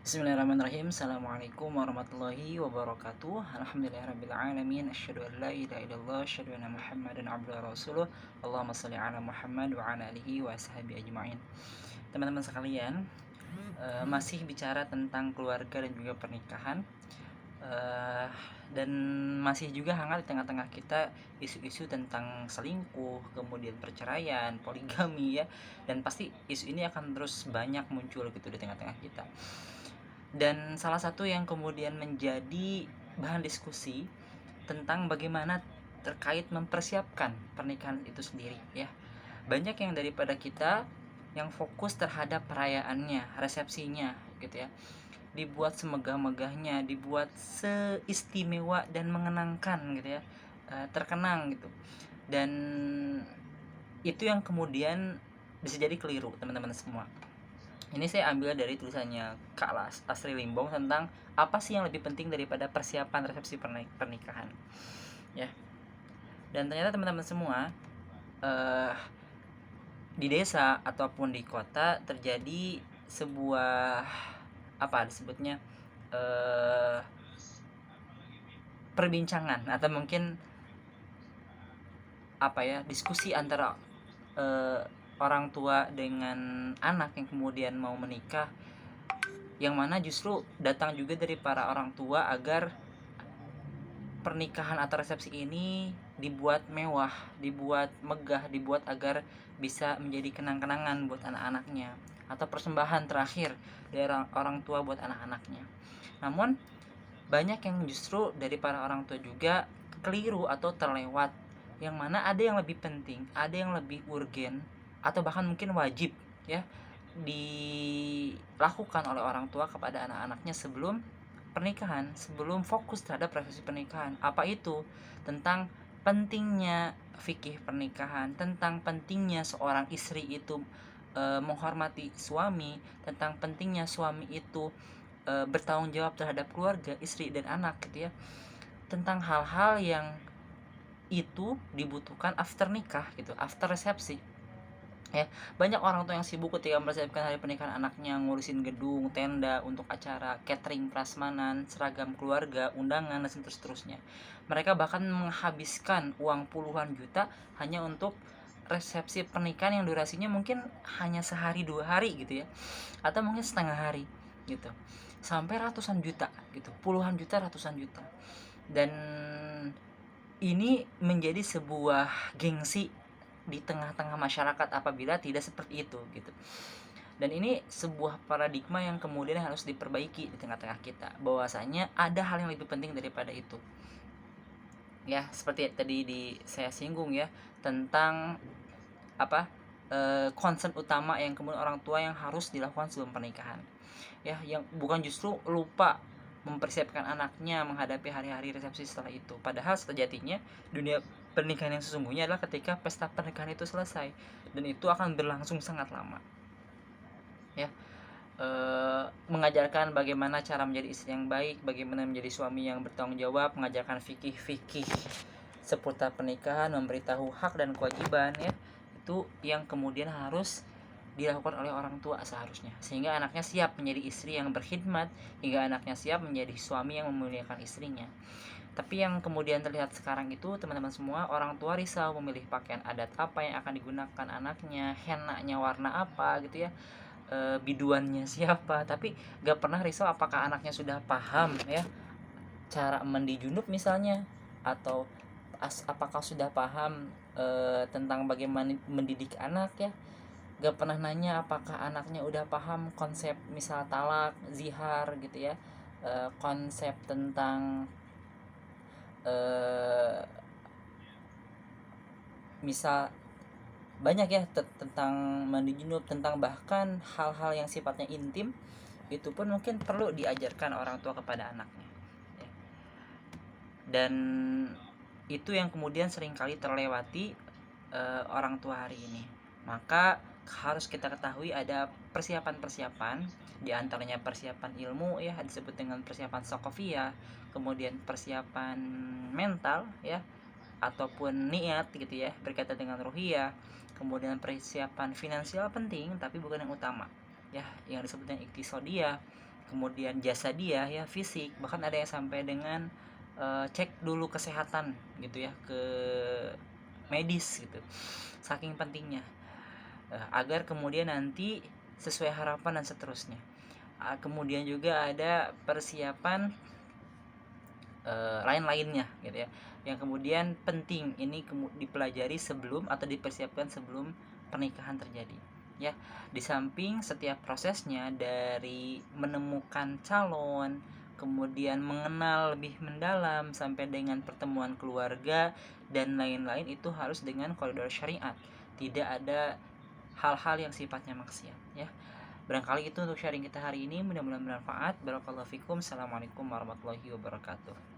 Bismillahirrahmanirrahim. Assalamualaikum warahmatullahi wabarakatuh. Alhamdulillahirrabbilalamin. Asyhadu an la ilaha illallah, asyhadu anna Muhammadan abduhu wa rasuluh. Allahumma shalli ala Muhammad wa ala alihi wa ashabi ajma'in. Teman-teman sekalian, masih bicara tentang keluarga dan juga pernikahan. Dan masih juga hangat di tengah-tengah kita isu-isu tentang selingkuh, kemudian perceraian, poligami ya. Dan pasti isu ini akan terus banyak muncul gitu di tengah-tengah kita. Dan salah satu yang kemudian menjadi bahan diskusi tentang bagaimana terkait mempersiapkan pernikahan itu sendiri ya. Banyak yang daripada kita yang fokus terhadap perayaannya, resepsinya gitu ya. Dibuat semegah-megahnya, dibuat seistimewa dan mengenangkan gitu ya. Terkenang gitu. Dan itu yang kemudian bisa jadi keliru teman-teman semua. Ini saya ambil dari tulisannya Kak Asri Limbong tentang apa sih yang lebih penting daripada persiapan resepsi pernikahan ya. Dan ternyata teman-teman semua, di desa ataupun di kota terjadi sebuah apa disebutnya perbincangan atau mungkin apa ya, diskusi antara orang tua dengan anak yang kemudian mau menikah, yang mana justru datang juga dari para orang tua agar pernikahan atau resepsi ini dibuat mewah, dibuat megah, dibuat agar bisa menjadi kenang-kenangan buat anak-anaknya atau persembahan terakhir dari orang tua buat anak-anaknya. Namun banyak yang justru dari para orang tua juga keliru atau terlewat, yang mana ada yang lebih penting, ada yang lebih urgen atau bahkan mungkin wajib ya dilakukan oleh orang tua kepada anak-anaknya sebelum pernikahan, sebelum fokus terhadap prosesi pernikahan. Apa itu? Tentang pentingnya fikih pernikahan, tentang pentingnya seorang istri itu menghormati suami, tentang pentingnya suami itu bertanggung jawab terhadap keluarga, istri dan anak gitu ya. Tentang hal-hal yang itu dibutuhkan after nikah gitu, after resepsi ya. Banyak orang tua yang sibuk ketika mempersiapkan hari pernikahan anaknya, ngurusin gedung, tenda untuk acara, catering, prasmanan, seragam keluarga, undangan dan seterusnya. Mereka bahkan menghabiskan uang puluhan juta hanya untuk resepsi pernikahan yang durasinya mungkin hanya sehari 2 hari gitu ya, atau mungkin setengah hari gitu, sampai ratusan juta gitu, puluhan juta, ratusan juta. Dan ini menjadi sebuah gengsi di tengah-tengah masyarakat apabila tidak seperti itu gitu. Dan ini sebuah paradigma yang kemudian harus diperbaiki di tengah-tengah kita, bahwasanya ada hal yang lebih penting daripada itu ya. Seperti tadi saya singgung ya, tentang apa, concern utama yang kemudian orang tua yang harus dilakukan sebelum pernikahan ya, yang bukan justru lupa mempersiapkan anaknya menghadapi hari-hari resepsi setelah itu. Padahal sejatinya dunia pernikahan yang sesungguhnya adalah ketika pesta pernikahan itu selesai, dan itu akan berlangsung sangat lama ya. Mengajarkan bagaimana cara menjadi istri yang baik, bagaimana menjadi suami yang bertanggung jawab, mengajarkan fikih seputar pernikahan, memberitahu hak dan kewajiban ya. Itu yang kemudian harus dilakukan oleh orang tua seharusnya, sehingga anaknya siap menjadi istri yang berkhidmat, hingga anaknya siap menjadi suami yang memuliakan istrinya. Tapi yang kemudian terlihat sekarang itu teman-teman semua, orang tua risau memilih pakaian adat apa yang akan digunakan anaknya, henaknya warna apa gitu ya, biduannya siapa, tapi gak pernah risau apakah anaknya sudah paham ya cara mandi junub misalnya, atau apakah sudah paham tentang bagaimana mendidik anak ya. Gak pernah nanya apakah anaknya udah paham konsep misal talak, zihar gitu ya, konsep tentang misal banyak ya, tentang mandi junub, tentang bahkan hal-hal yang sifatnya intim, itu pun mungkin perlu diajarkan orang tua kepada anaknya ya. Dan itu yang kemudian seringkali terlewati orang tua hari ini. Maka harus kita ketahui ada persiapan-persiapan, diantaranya persiapan ilmu ya, disebut dengan persiapan sokofia, kemudian persiapan mental ya, ataupun niat gitu ya, berkaitan dengan ruhiyah, kemudian persiapan finansial penting tapi bukan yang utama ya, yang disebut dengan iktisodiyah, kemudian jasa dia ya fisik, bahkan ada yang sampai dengan cek dulu kesehatan gitu ya ke medis gitu, saking pentingnya. Agar kemudian nanti sesuai harapan dan seterusnya. Kemudian juga ada persiapan lain-lainnya gitu ya, yang kemudian penting ini dipelajari sebelum atau dipersiapkan sebelum pernikahan terjadi ya. Di samping setiap prosesnya dari menemukan calon, kemudian mengenal lebih mendalam sampai dengan pertemuan keluarga dan lain-lain, itu harus dengan koridor syariat, tidak ada hal-hal yang sifatnya maksiat ya. Barangkali itu untuk sharing kita hari ini, mudah-mudahan bermanfaat. Barakallahu fikum. Assalamualaikum warahmatullahi wabarakatuh.